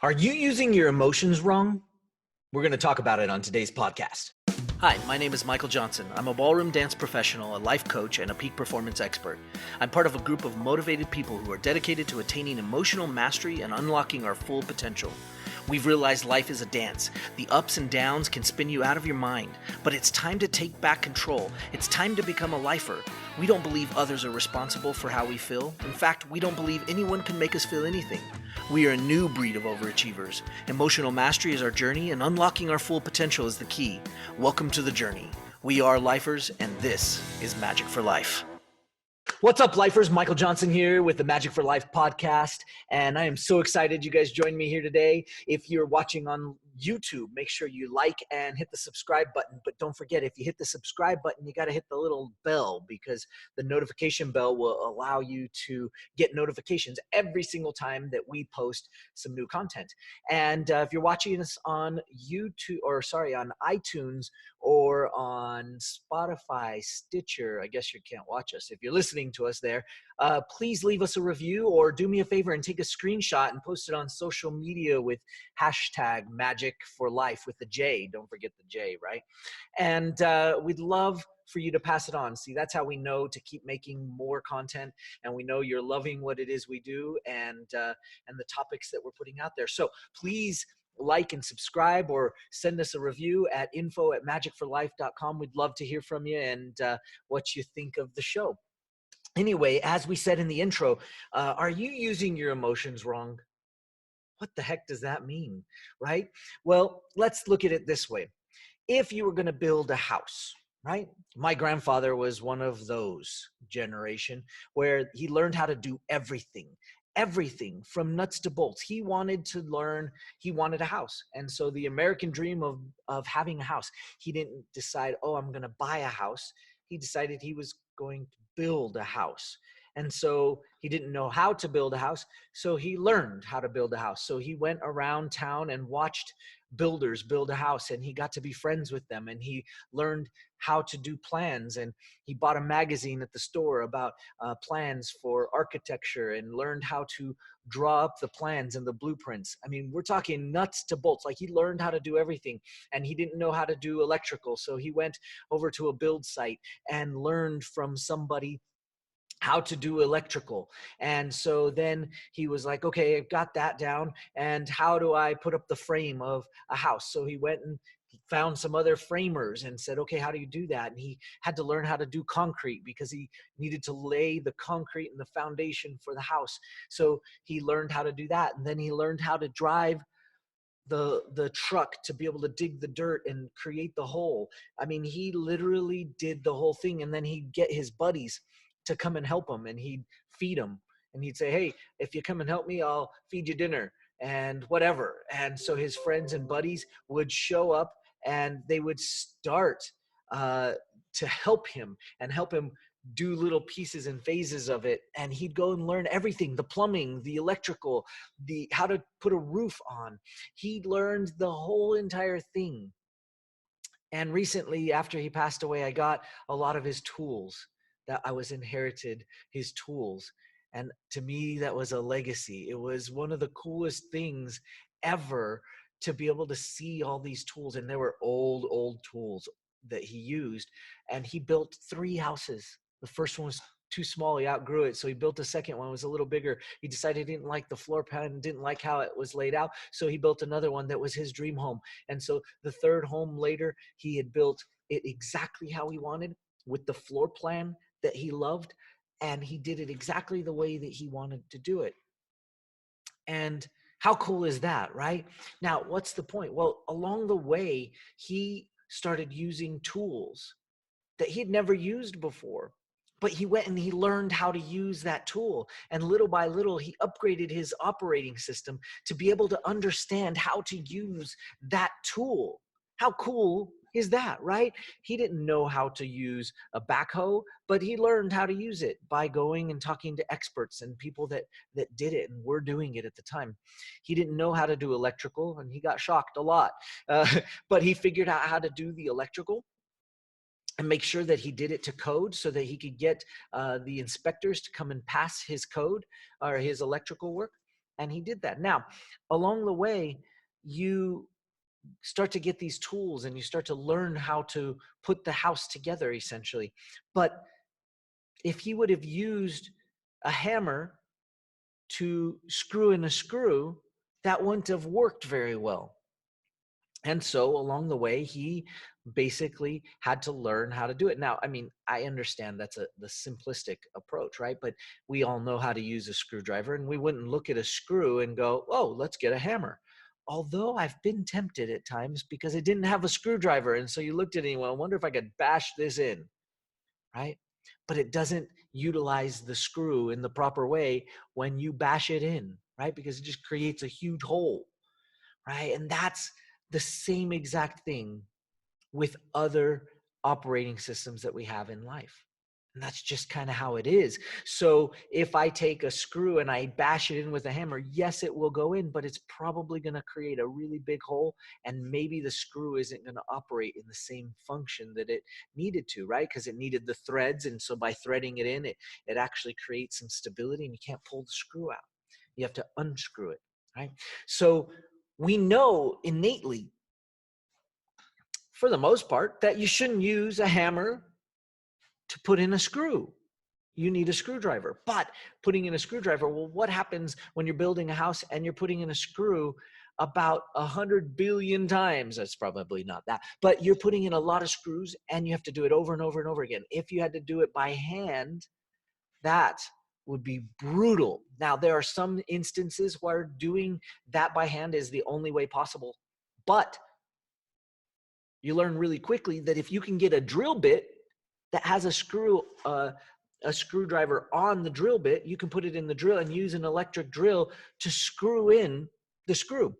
Are you using your emotions wrong? We're going to talk about it on today's podcast. Hi, my name is Michael Johnson. I'm a ballroom dance professional, a life coach, and a peak performance expert. I'm part of a group of motivated people who are dedicated to attaining emotional mastery and unlocking our full potential. We've realized life is a dance. The ups and downs can spin you out of your mind, but it's time to take back control. It's time to become a lifer. We don't believe others are responsible for how we feel. In fact, we don't believe anyone can make us feel anything. We are a new breed of overachievers. Emotional mastery is our journey, and unlocking our full potential is the key. Welcome to the journey. We are lifers, and this is Majic for Life. What's up, lifers? Michael Johnson here with the Magic for Life podcast, and I am so excited you guys joined me here today. If you're watching on YouTube, make sure you like and hit the subscribe button. But don't forget, if you hit the subscribe button, you got to hit the little bell, because the notification bell will allow you to get notifications every single time that we post some new content. And if you're watching us on on iTunes or on Spotify, Stitcher, I guess you can't watch us. If you're listening to us there, please leave us a review, or do me a favor and take a screenshot and post it on social media with hashtag Magic for Life with the J. Don't forget the J, right? And we'd love for you to pass it on. See, that's how we know to keep making more content, and we know you're loving what it is we do and the topics that we're putting out there. So please like and subscribe, or send us a review at info@magicforlife.com. We'd love to hear from you and what you think of the show. Anyway, as we said in the intro, are you using your emotions wrong? What the heck does that mean, right? Well, let's look at it this way. If you were going to build a house, right? My grandfather was one of those generation where he learned how to do everything from nuts to bolts. He wanted to learn, he wanted a house. And so the American dream of having a house, he didn't decide, oh, I'm going to buy a house. He decided he was going to build a house. And so he didn't know how to build a house. So he learned how to build a house. So he went around town and watched builders build a house, and he got to be friends with them, and he learned how to do plans, and he bought a magazine at the store about plans for architecture, and learned how to draw up the plans and the blueprints. I mean, we're talking nuts to bolts. Like, he learned how to do everything, and he didn't know how to do electrical, so he went over to a build site and learned from somebody how to do electrical. And so then he was like, okay, I've got that down, and how do I put up the frame of a house? So he went and found some other framers and said, okay, how do you do that? And he had to learn how to do concrete, because he needed to lay the concrete and the foundation for the house. So he learned how to do that, and then he learned how to drive the truck to be able to dig the dirt and create the hole. I mean, he literally did the whole thing. And then he'd get his buddies to come and help him, and he'd feed them, and he'd say, hey, if you come and help me, I'll feed you dinner and whatever. And so his friends and buddies would show up, and they would start uh, to help him and help him do little pieces and phases of it. And he'd go and learn everything: the plumbing, the electrical, the how to put a roof on. He learned the whole entire thing. And recently, after he passed away, I got a lot of his tools that I was inherited, his tools. And to me, that was a legacy. It was one of the coolest things ever to be able to see all these tools. And they were old tools that he used. And he built 3 houses. The first one was too small. He outgrew it. So he built a second one. It was a little bigger. He decided he didn't like the floor plan, didn't like how it was laid out. So he built another one that was his dream home. And so the third home later, he had built it exactly how he wanted, with the floor plan that he loved. And he did it exactly the way that he wanted to do it. And how cool is that, right? Now, what's the point? Well, along the way, he started using tools that he'd never used before. But he went and he learned how to use that tool. And little by little, he upgraded his operating system to be able to understand how to use that tool. How cool is that, right? He didn't know how to use a backhoe, but he learned how to use it by going and talking to experts and people that did it and were doing it at the time. He didn't know how to do electrical, and he got shocked a lot. But he figured out how to do the electrical and make sure that he did it to code, so that he could get the inspectors to come and pass his code or his electrical work. And he did that. Now, along the way, you start to get these tools and you start to learn how to put the house together, essentially. But if he would have used a hammer to screw in a screw, that wouldn't have worked very well. And so along the way, he basically had to learn how to do it. Now, I mean, I understand that's the simplistic approach, right? But we all know how to use a screwdriver, and we wouldn't look at a screw and go, oh, let's get a hammer. Although I've been tempted at times because it didn't have a screwdriver. And so you looked at it and well, I wonder if I could bash this in, right? But it doesn't utilize the screw in the proper way when you bash it in, right? Because it just creates a huge hole, right? And that's the same exact thing with other operating systems that we have in life. And that's just kind of how it is. So if I take a screw and I bash it in with a hammer, yes, it will go in, but it's probably going to create a really big hole. And maybe the screw isn't going to operate in the same function that it needed to, right? Because it needed the threads. And so by threading it in, it actually creates some stability and you can't pull the screw out. You have to unscrew it, right? So we know innately, for the most part, that you shouldn't use a hammer to put in a screw. You need a screwdriver. But putting in a screwdriver, well, what happens when you're building a house and you're putting in a screw about 100 billion times? That's probably not that, but you're putting in a lot of screws and you have to do it over and over and over again. If you had to do it by hand, that would be brutal. Now, there are some instances where doing that by hand is the only way possible, but you learn really quickly that if you can get a drill bit that has a screwdriver on the drill bit, you can put it in the drill and use an electric drill to screw in the screw.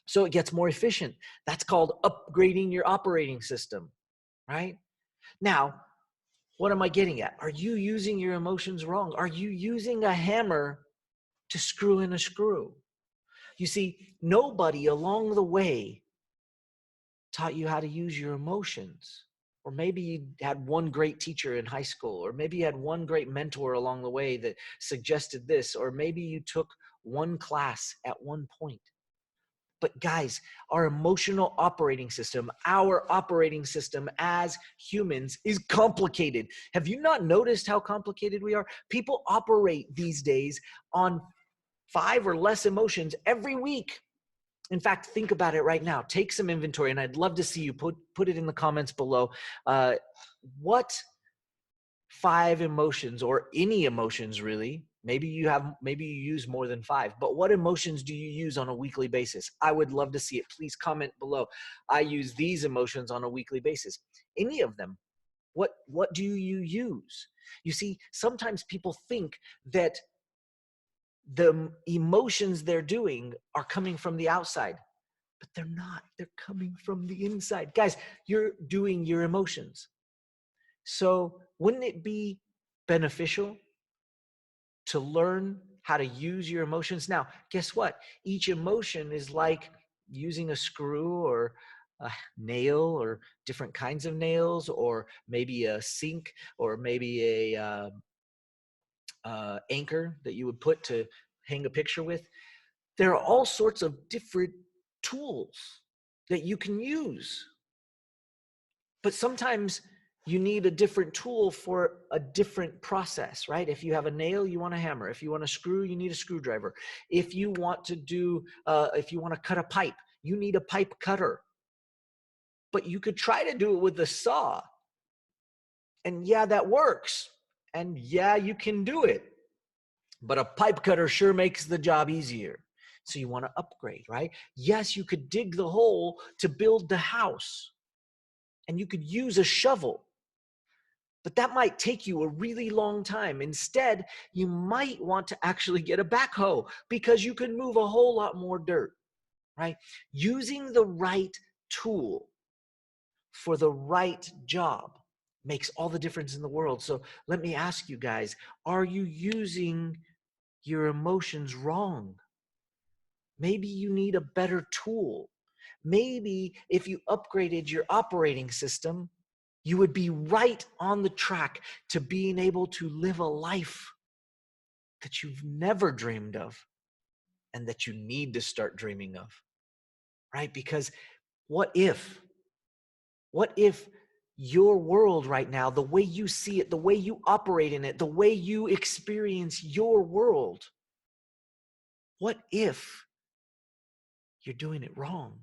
So it gets more efficient. That's called upgrading your operating system, right? Now, what am I getting at? Are you using your emotions wrong? Are you using a hammer to screw in a screw? You see, nobody along the way taught you how to use your emotions. Or maybe you had one great teacher in high school, or maybe you had one great mentor along the way that suggested this, or maybe you took one class at one point. But guys, our emotional operating system, our operating system as humans is complicated. Have you not noticed how complicated we are? People operate these days on 5 or less emotions every week. In fact, think about it right now. Take some inventory, and I'd love to see you put it in the comments below. What 5 emotions, or any emotions really, maybe you use more than 5, but what emotions do you use on a weekly basis? I would love to see it. Please comment below. I use these emotions on a weekly basis. Any of them. What do you use? You see, sometimes people think that the emotions they're doing are coming from the outside, but they're not. They're coming from the inside. Guys, you're doing your emotions. So wouldn't it be beneficial to learn how to use your emotions? Now, guess what? Each emotion is like using a screw or a nail, or different kinds of nails, or maybe a sink, or maybe a anchor that you would put to hang a picture with. There are all sorts of different tools that you can use. But sometimes you need a different tool for a different process, right? If you have a nail, you want a hammer. If you want a screw, you need a screwdriver. If you want to cut a pipe, you need a pipe cutter. But you could try to do it with a saw. And yeah, that works. And yeah, you can do it. But a pipe cutter sure makes the job easier. So you want to upgrade, right? Yes, you could dig the hole to build the house, and you could use a shovel, but that might take you a really long time. Instead, you might want to actually get a backhoe because you can move a whole lot more dirt, right? Using the right tool for the right job makes all the difference in the world. So let me ask you guys, are you using your emotions wrong? Maybe you need a better tool. Maybe if you upgraded your operating system, you would be right on the track to being able to live a life that you've never dreamed of. and that you need to start dreaming of, right? Because what if your world right now, the way you see it, the way you operate in it, the way you experience your world, what if you're doing it wrong?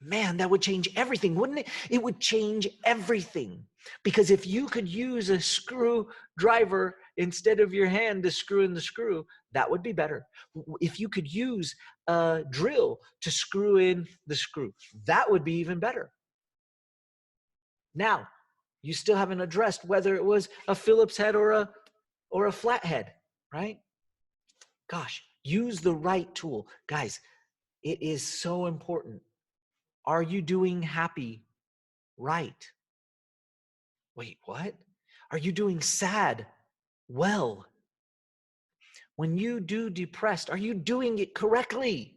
Man, that would change everything, wouldn't it? It would change everything. Because if you could use a screwdriver instead of your hand to screw in the screw, that would be better. If you could use a drill to screw in the screw, that would be even better. Now, you still haven't addressed whether it was a Phillips head or a flat head, right? Gosh, use the right tool. Guys, it is so important. Are you doing happy right? Wait, what? Are you doing sad well? When you do depressed, are you doing it correctly?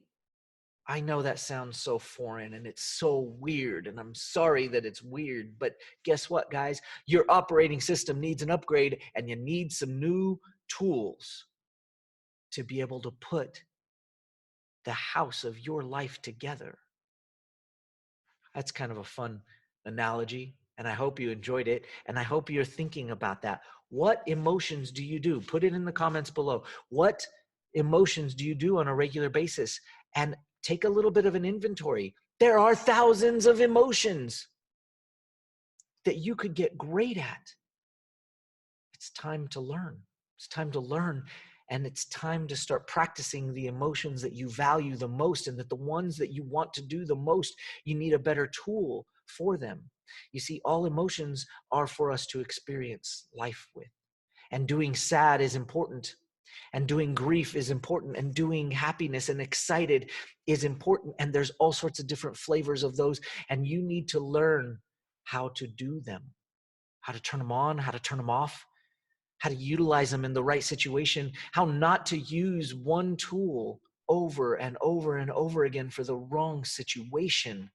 I know that sounds so foreign and it's so weird, and I'm sorry that it's weird, but guess what, guys? Your operating system needs an upgrade, and you need some new tools to be able to put the house of your life together. That's kind of a fun analogy, and I hope you enjoyed it, and I hope you're thinking about that. What emotions do you do? Put it in the comments below. What emotions do you do on a regular basis? And take a little bit of an inventory. There are thousands of emotions that you could get great at. It's time to learn. It's time to learn. And it's time to start practicing the emotions that you value the most, and that the ones that you want to do the most, you need a better tool for them. You see, all emotions are for us to experience life with. And doing sad is important. And doing grief is important. And doing happiness and excited is important. And there's all sorts of different flavors of those. And you need to learn how to do them, how to turn them on, how to turn them off, how to utilize them in the right situation, how not to use one tool over and over and over again for the wrong situation.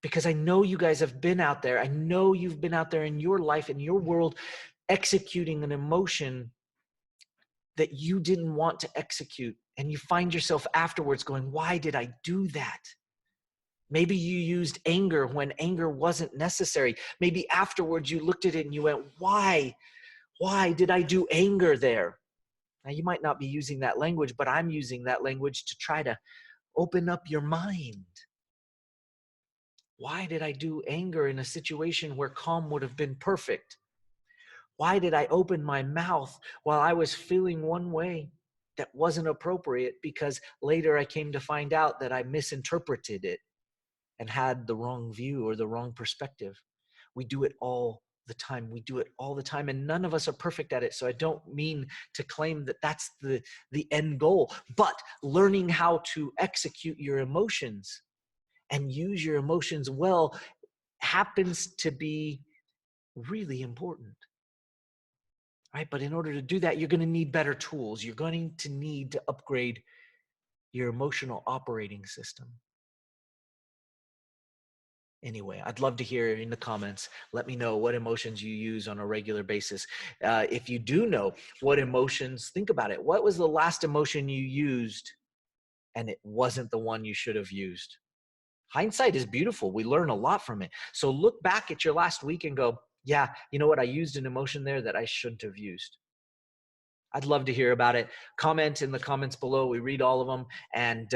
Because I know you guys have been out there. I know you've been out there in your life, in your world, executing an emotion that you didn't want to execute. And you find yourself afterwards going, why did I do that? Maybe you used anger when anger wasn't necessary. Maybe afterwards you looked at it and you went, why did I do anger there? Now, you might not be using that language, but I'm using that language to try to open up your mind. Why did I do anger in a situation where calm would have been perfect? Why did I open my mouth while I was feeling one way that wasn't appropriate? Because later I came to find out that I misinterpreted it and had the wrong view or the wrong perspective. We do it all the time. We do it all the time, and none of us are perfect at it. So I don't mean to claim that that's the end goal, but learning how to execute your emotions and use your emotions well happens to be really important. Right? But in order to do that, you're going to need better tools. You're going to need to upgrade your emotional operating system. Anyway, I'd love to hear in the comments. Let me know what emotions you use on a regular basis. If you do know what emotions, think about it. What was the last emotion you used and it wasn't the one you should have used? Hindsight is beautiful. We learn a lot from it. So look back at your last week and go, yeah, you know what? I used an emotion there that I shouldn't have used. I'd love to hear about it. Comment in the comments below. We read all of them. And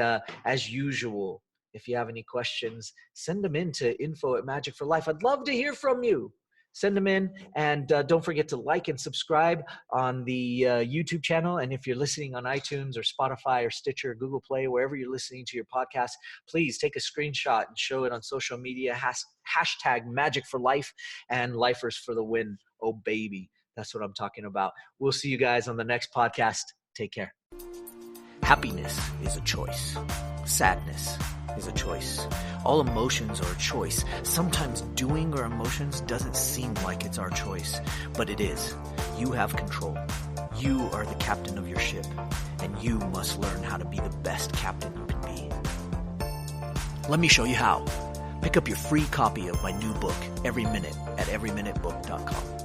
as usual, if you have any questions, send them in to info@magicforlife. I'd love to hear from you. Send them in. And don't forget to like and subscribe on the YouTube channel. And if you're listening on iTunes or Spotify or Stitcher or Google Play, wherever you're listening to your podcast, please take a screenshot and show it on social media. Hashtag Magic for Life and Lifers for the win. Oh, baby. That's what I'm talking about. We'll see you guys on the next podcast. Take care. Happiness is a choice. Sadness is a choice. All emotions are a choice. Sometimes doing our emotions doesn't seem like it's our choice, but it is. You have control. You are the captain of your ship, and you must learn how to be the best captain you can be. Let me show you how. Pick up your free copy of my new book, Every Minute, at everyminutebook.com.